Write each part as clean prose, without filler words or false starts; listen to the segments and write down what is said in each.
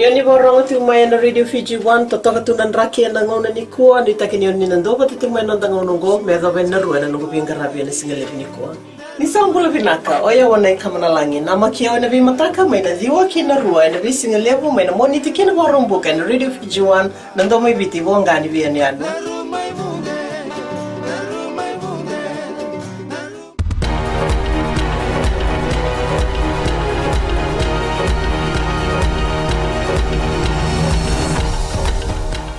Yoni borong tu mai na radio Fiji 1 totoka tunan raki na ngona ni ko ni takini yoni nando tu mai nanda ngonongo me do ben na ruana no kupinga rabi na singale ni ko. Ni sambula vinaka oya wana kamana langi na makia na vi mataka mai na diwa kina rua na vi singale mai na moni tikina borong buka na radio Fiji 1 nando mai biti bonga ni vi ani anu.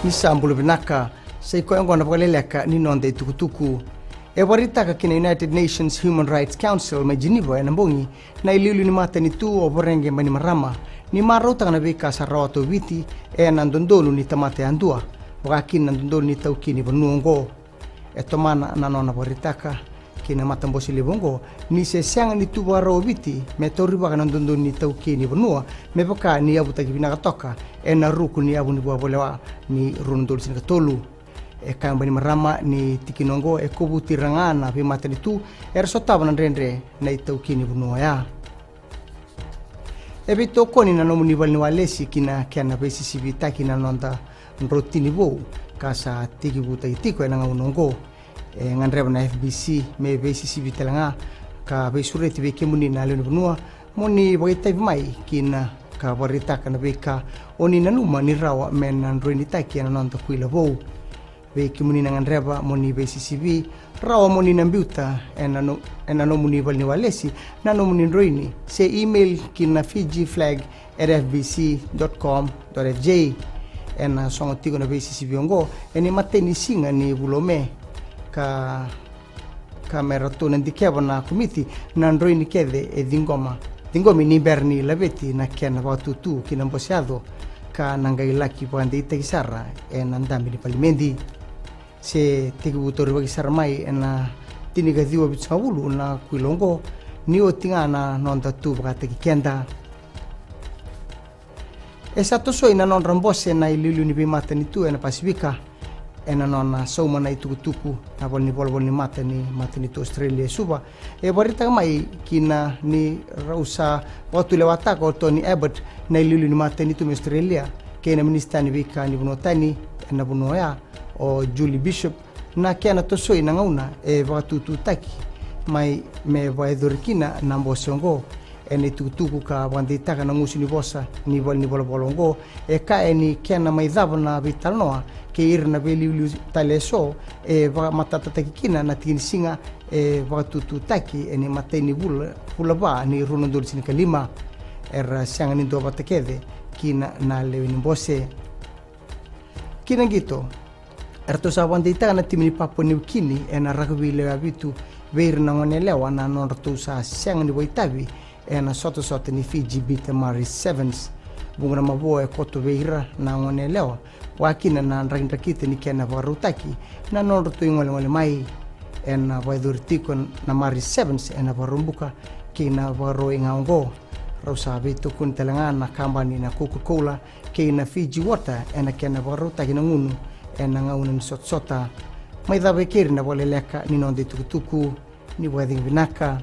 Ni sambulu binaka sai ko ngona vakaleleka ni nonde tukutuku e waritaka kina United Nations Human Rights Council ma Geneva na mbongi na ililu ni mata ni tu o borenge mani marama ni marota na beka sarato viti e nandondolu ni tamate andua wakakin nandondolu ni taukini bonungo e tomana na nona waritaka kina mata mbosi libongo ni se sianga ni tu waro viti me toriba kana nandondolu ni taukini bonua me baka ni abuta kibina toka e na ruku ni abu ni bolewa ni rundol sin tolu e kamba ni marama ni tikinongo e kobuti rangana pe mata ni tu e resotaba na rendre na itaukini bonua ya e bito koni na nomuni valni walesi kina kana besi sivita kina nonda rotini bo kasa tiki buta itiko e na ngongo e ngandreba na FBC me besi sivita langa ka besureti be kemuni na leno bonua moni boita mai kina ka warita kana beka oni nanuma ni rawa men androini taki na nonta kuila bo be kimuni ngandreba moni BCCB rawa moni nambiuta enano muni valni walesi nano muni androini se email kina fijiflag@fbc.com.fj ena songo tigo na BCCB ngo eni mateni singa ni bulome ka kamera to nandikeba na komiti na androini kede e dingoma Tingomi ni berni labeti na kiana watu tu kinambosiado ka nangailaki pande itakisara e nandami ni palimendi se tigubutori wagisara mai ena tiniga diwa bitsawulu na kuilongo ni otingana nonda tu bakata kikenda esato so ina non rambose na ililu ni bimata ni tu ena pasifika ena nona sauma na itukutuku na volni mata ni tu Australia suba e barita mai kina ni rausa watu lewata ko Tony Abbott na ililu ni mata ni tu Australia kena minista ni vika ni bunotani na bunoya o Julie Bishop na kena to so ina ngauna e watu tutaki mai me vaidorkina na mbosongo eni tukutuku ka wanditaka na ngusi ni bosa ni bolongo e ka eni kena mai dhabna vitalnoa ke irna veliu taleso e va matata takikina na tinsinga e va tututaki eni mateni bulaba ni runondol sin kalima era sanga ni do batakede kina na lewini bose kina gito erto sa wanditaka na timini papo ni kini ena rugby le abitu veirna ngone lewa na non rto sa sanga ni boitavi ena soto ni Fiji bita Mari Sevens bunga mabo e koto veira na ngone leo wakina na ndra kite ni kena varutaki na non tu ngole mai ena vaidurtiko na Mari Sevens ena varumbuka kina varo ingaongo rosa vitu kun telangana kambani na Coca-Cola kina Fiji water ena kena varutaki na ngunu ena ngaunen sota mai da bekir na voleleka ni non tukutuku ni wedding vinaka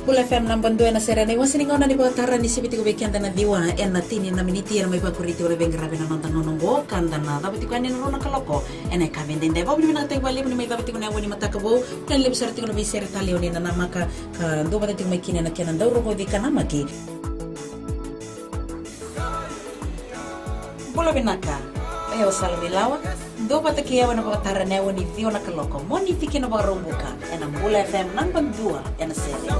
Bula FM number 2 na serena iwan siningaw na ni batara ni sibiti ko bekianda na diwa en na tini na miniti na may pakuriti wala bengrabe na nonta nonongo kanda na dapat ko anin runa kaloko en ay kabenden dai bobli na taywa lim ni may dapat ko na wani matakabo kan lim sarti ko na bisere talio ni na namaka do batit ko may kina na kinan daw ro ko di kanamaki Bula binaka ayo salmilawa do bataki yawa na batara na wani dio na kaloko moni fiki na barumbuka en Bula FM number 2 en serena